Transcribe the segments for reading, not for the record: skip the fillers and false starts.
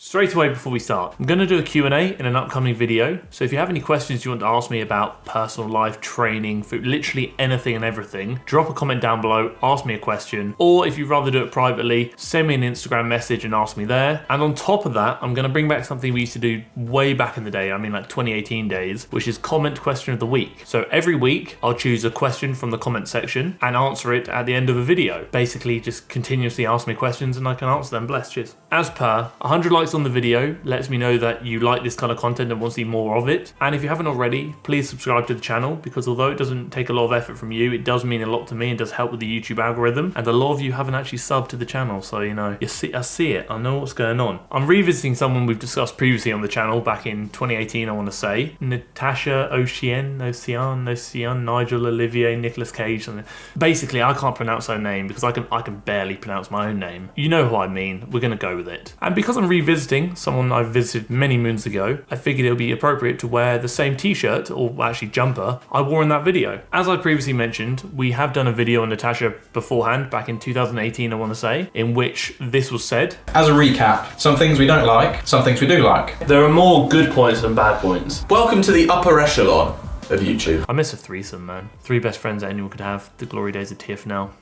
Straight away before we start, I'm going to do a Q&A in an upcoming video. So if you have any questions you want to ask me about personal life, training, food, literally anything and everything, drop a comment down below, ask me a question. Or if you'd rather do it privately, send me an Instagram message and ask me there. And on top of that, I'm going to bring back something we used to do way back in the day, I mean like 2018 days, which is comment question of the week. So every week, I'll choose a question from the comment section and answer it at the end of a video. Basically, just continuously ask me questions and I can answer them. Bless, cheers. As per, 100 likes on the video lets me know that you like this kind of content and want to see more of it. And if you haven't already, please subscribe to the channel, because although it doesn't take a lot of effort from you, it does mean a lot to me and does help with the YouTube algorithm. And a lot of you haven't actually subbed to the channel, so you know, I see it, I know what's going on. I'm revisiting someone we've discussed previously on the channel back in 2018, I want to say. Natacha Océane, Nigel, Olivier, Nicolas Keech, something. Basically, I can't pronounce her name because I can barely pronounce my own name. You know who I mean, we're gonna go with it. And because I'm revisiting someone I visited many moons ago, I figured it would be appropriate to wear the same t-shirt, or actually jumper, I wore in that video. As I previously mentioned, we have done a video on Natacha beforehand, back in 2018 I want to say, in which this was said. As a recap, some things we don't like, some things we do like. There are more good points than bad points. Welcome to the upper echelon of YouTube. I miss a threesome, man. 3 best friends that anyone could have. The glory days of TFNL.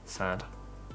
Sad.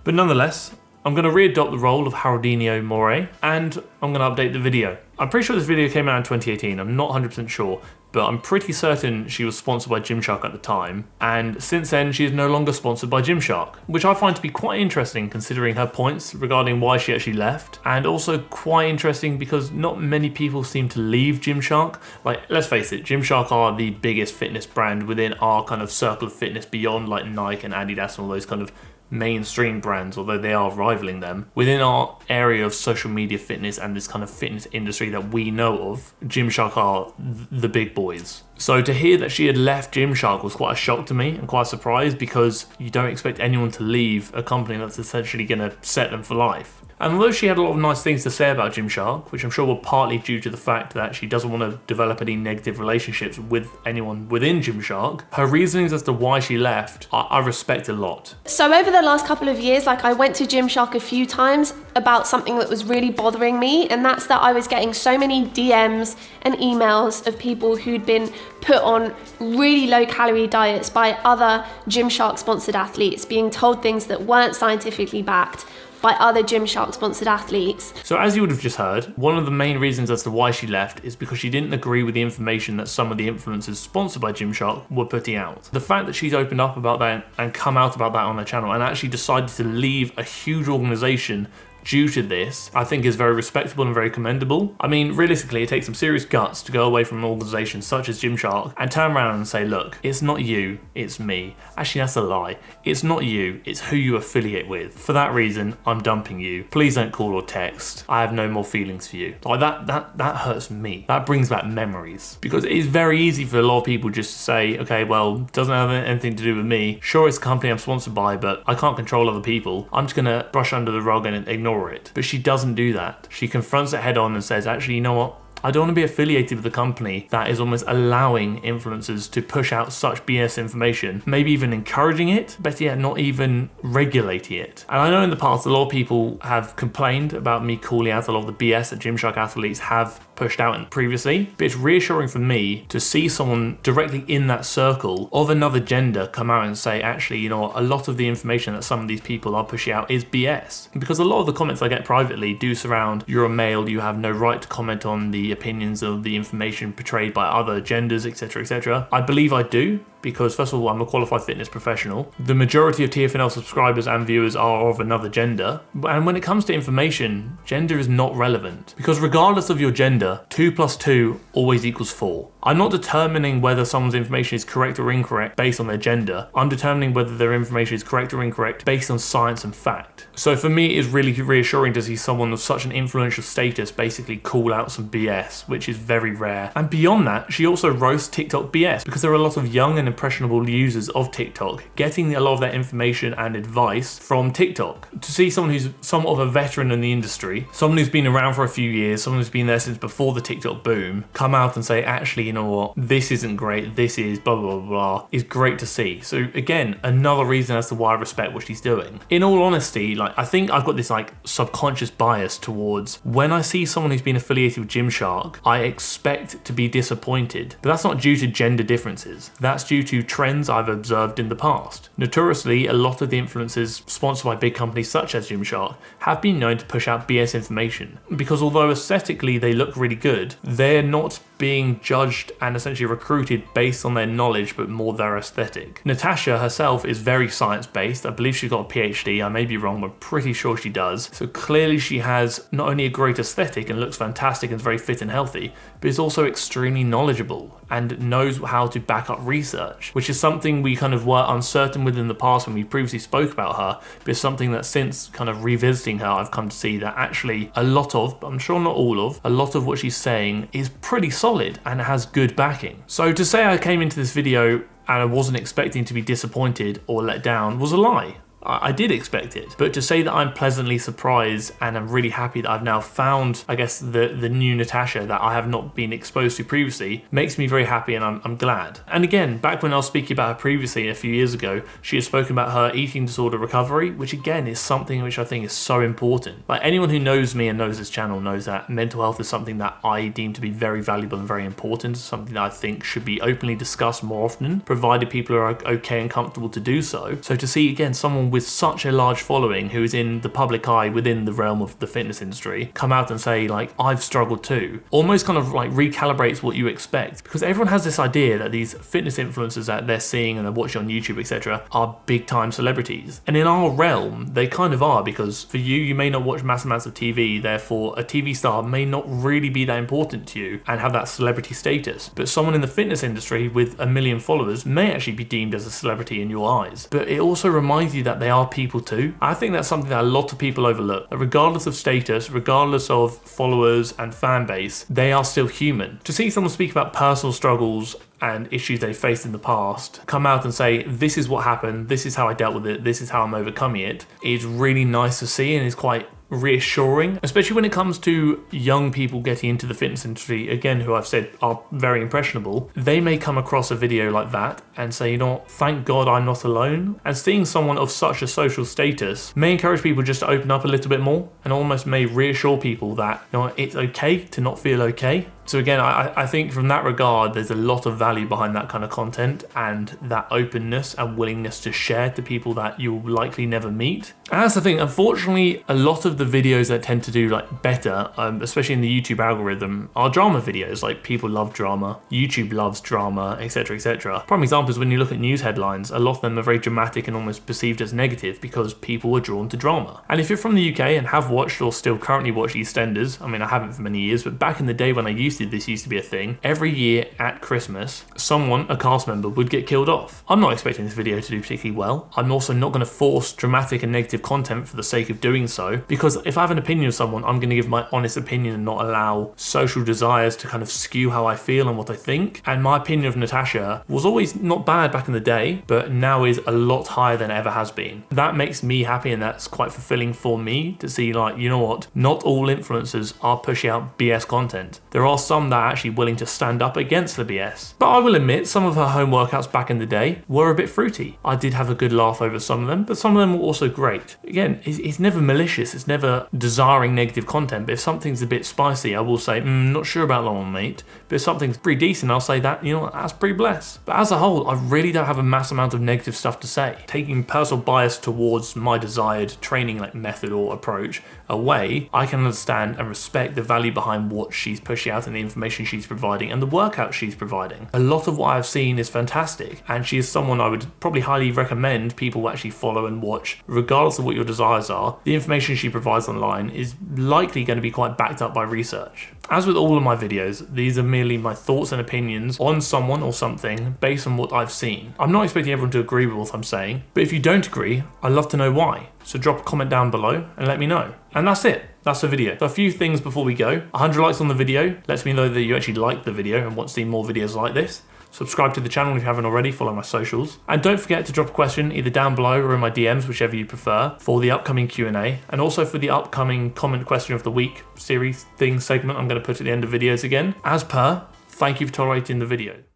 But nonetheless, I'm going to readopt the role of Haroldinho More, and I'm going to update the video. I'm pretty sure this video came out in 2018, I'm not 100% sure, but I'm pretty certain she was sponsored by Gymshark at the time, and since then she is no longer sponsored by Gymshark, which I find to be quite interesting considering her points regarding why she actually left, and also quite interesting because not many people seem to leave Gymshark. Like, let's face it, Gymshark are the biggest fitness brand within our kind of circle of fitness beyond like Nike and Adidas and all those kind of mainstream brands, although they are rivaling them. Within our area of social media fitness and this kind of fitness industry that we know of, Gymshark are the big boys. So to hear that she had left Gymshark was quite a shock to me and quite a surprise, because you don't expect anyone to leave a company that's essentially going to set them for life. And although she had a lot of nice things to say about Gymshark, which I'm sure were partly due to the fact that she doesn't want to develop any negative relationships with anyone within Gymshark, her reasonings as to why she left, I respect a lot. So over the last couple of years, I went to Gymshark a few times about something that was really bothering me, and that's that I was getting so many DMs and emails of people who'd been put on really low calorie diets by other Gymshark sponsored athletes, being told things that weren't scientifically backed by other Gymshark sponsored athletes. So as you would have just heard, one of the main reasons as to why she left is because she didn't agree with the information that some of the influencers sponsored by Gymshark were putting out. The fact that she's opened up about that and come out about that on her channel and actually decided to leave a huge organization due to this, I think is very respectable and very commendable. I mean, realistically, it takes some serious guts to go away from an organization such as Gymshark and turn around and say, look, it's not you, it's me. Actually, that's a lie. It's not you, it's who you affiliate with. For that reason, I'm dumping you. Please don't call or text. I have no more feelings for you. Like that hurts me. That brings back memories. Because it is very easy for a lot of people just to say, okay, well, doesn't have anything to do with me. Sure, it's a company I'm sponsored by, but I can't control other people. I'm just gonna brush under the rug and ignore it. But she doesn't do that. She confronts it head on and says, actually, you know what? I don't want to be affiliated with a company that is almost allowing influencers to push out such BS information, maybe even encouraging it, better yet, not even regulating it. And I know in the past, a lot of people have complained about me calling out a lot of the BS that Gymshark athletes have pushed out previously, but it's reassuring for me to see someone directly in that circle of another gender come out and say, actually, you know, a lot of the information that some of these people are pushing out is BS. Because a lot of the comments I get privately do surround, you're a male, you have no right to comment on the opinions of the information portrayed by other genders, etc., etc. I believe I do, because first of all, I'm a qualified fitness professional. The majority of TFNL subscribers and viewers are of another gender. And when it comes to information, gender is not relevant, because regardless of your gender, 2 + 2 always equals 4. I'm not determining whether someone's information is correct or incorrect based on their gender. I'm determining whether their information is correct or incorrect based on science and fact. So for me, it's really reassuring to see someone of such an influential status basically call out some BS, which is very rare. And beyond that, she also roasts TikTok BS, because there are a lot of young and impressionable users of TikTok getting a lot of their information and advice from TikTok. To see someone who's somewhat of a veteran in the industry, someone who's been around for a few years, someone who's been there since before the TikTok boom, come out and say, actually, you know what, this isn't great, this is blah, blah, blah, blah, is great to see. So again, another reason as to why I respect what she's doing. In all honesty, like, I think I've got this like subconscious bias towards when I see someone who's been affiliated with Gymshark, I expect to be disappointed. But that's not due to gender differences. That's due to trends I've observed in the past. Notoriously, a lot of the influencers sponsored by big companies such as Gymshark have been known to push out BS information. Because although aesthetically they look really good, they're not being judged and essentially recruited based on their knowledge but more their aesthetic. Natacha herself is very science-based. I believe she's got a PhD. I may be wrong, but I'm pretty sure she does. So clearly she has not only a great aesthetic and looks fantastic and is very fit and healthy, but is also extremely knowledgeable and knows how to back up research, which is something we kind of were uncertain with in the past when we previously spoke about her, but it's something that since kind of revisiting her, I've come to see that actually a lot of, I'm sure not all of, a lot of what she's saying is pretty solid and has good backing. So to say I came into this video and I wasn't expecting to be disappointed or let down was a lie. I did expect it, but to say that I'm pleasantly surprised and I'm really happy that I've now found, I guess, the new Natacha that I have not been exposed to previously makes me very happy, and I'm glad. And again, back when I was speaking about her previously a few years ago, she had spoken about her eating disorder recovery, which again is something which I think is so important. Like, anyone who knows me and knows this channel knows that mental health is something that I deem to be very valuable and very important, something that I think should be openly discussed more often, provided people are okay and comfortable to do so. So to see again someone with such a large following who is in the public eye within the realm of the fitness industry come out and say, like, I've struggled too, almost kind of like recalibrates what you expect, because everyone has this idea that these fitness influencers that they're seeing and they're watching on YouTube, etc., are big time celebrities. And in our realm, they kind of are, because for you may not watch mass amounts of TV, therefore a TV star may not really be that important to you and have that celebrity status. But someone in the fitness industry with 1 million followers may actually be deemed as a celebrity in your eyes. But it also reminds you that they are people too. I think that's something that a lot of people overlook. That regardless of status, regardless of followers and fan base, they are still human. To see someone speak about personal struggles and issues they faced in the past come out and say, this is what happened, this is how I dealt with it, this is how I'm overcoming it, is really nice to see and is quite reassuring, especially when it comes to young people getting into the fitness industry, again, who I've said are very impressionable. They may come across a video like that and say, you know what, thank God I'm not alone. And seeing someone of such a social status may encourage people just to open up a little bit more, and almost may reassure people that, you know, it's okay to not feel okay. So again, I think from that regard, there's a lot of value behind that kind of content and that openness and willingness to share to people that you'll likely never meet. And that's the thing, unfortunately, a lot of the videos that tend to do like better, especially in the YouTube algorithm, are drama videos. Like, people love drama, YouTube loves drama, etc, etc. Prime example is when you look at news headlines, a lot of them are very dramatic and almost perceived as negative because people are drawn to drama. And if you're from the UK and have watched or still currently watch EastEnders, I mean, I haven't for many years, but back in the day when I used to, this used to be a thing. Every year at Christmas, someone, a cast member, would get killed off. I'm not expecting this video to do particularly well. I'm also not going to force dramatic and negative content for the sake of doing so, because if I have an opinion of someone, I'm going to give my honest opinion and not allow social desires to kind of skew how I feel and what I think. And my opinion of Natacha was always not bad back in the day, but now is a lot higher than it ever has been. That makes me happy, and that's quite fulfilling for me to see, like, you know what, not all influencers are pushing out BS content. There are some that are actually willing to stand up against the BS. But I will admit, some of her home workouts back in the day were a bit fruity. I did have a good laugh over some of them, but some of them were also great. Again, it's never malicious, it's never desiring negative content, but if something's a bit spicy, I will say, not sure about that one, mate. But if something's pretty decent, I'll say that, you know, that's pretty blessed. But as a whole, I really don't have a mass amount of negative stuff to say. Taking personal bias towards my desired training like method or approach away, I can understand and respect the value behind what she's pushing out and the information she's providing and the workout she's providing. A lot of what I've seen is fantastic, and she is someone I would probably highly recommend people actually follow and watch, regardless of what your desires are. The information she provides online is likely going to be quite backed up by research. As with all of my videos, these are merely my thoughts and opinions on someone or something based on what I've seen. I'm not expecting everyone to agree with what I'm saying, but if you don't agree, I'd love to know why. So drop a comment down below and let me know. And that's it. That's the video. So a few things before we go. 100 likes on the video lets me know that you actually like the video and want to see more videos like this. Subscribe to the channel if you haven't already, follow my socials. And don't forget to drop a question either down below or in my DMs, whichever you prefer, for the upcoming Q&A, and also for the upcoming comment question of the week series thing segment I'm going to put at the end of videos again. As per, thank you for tolerating the video.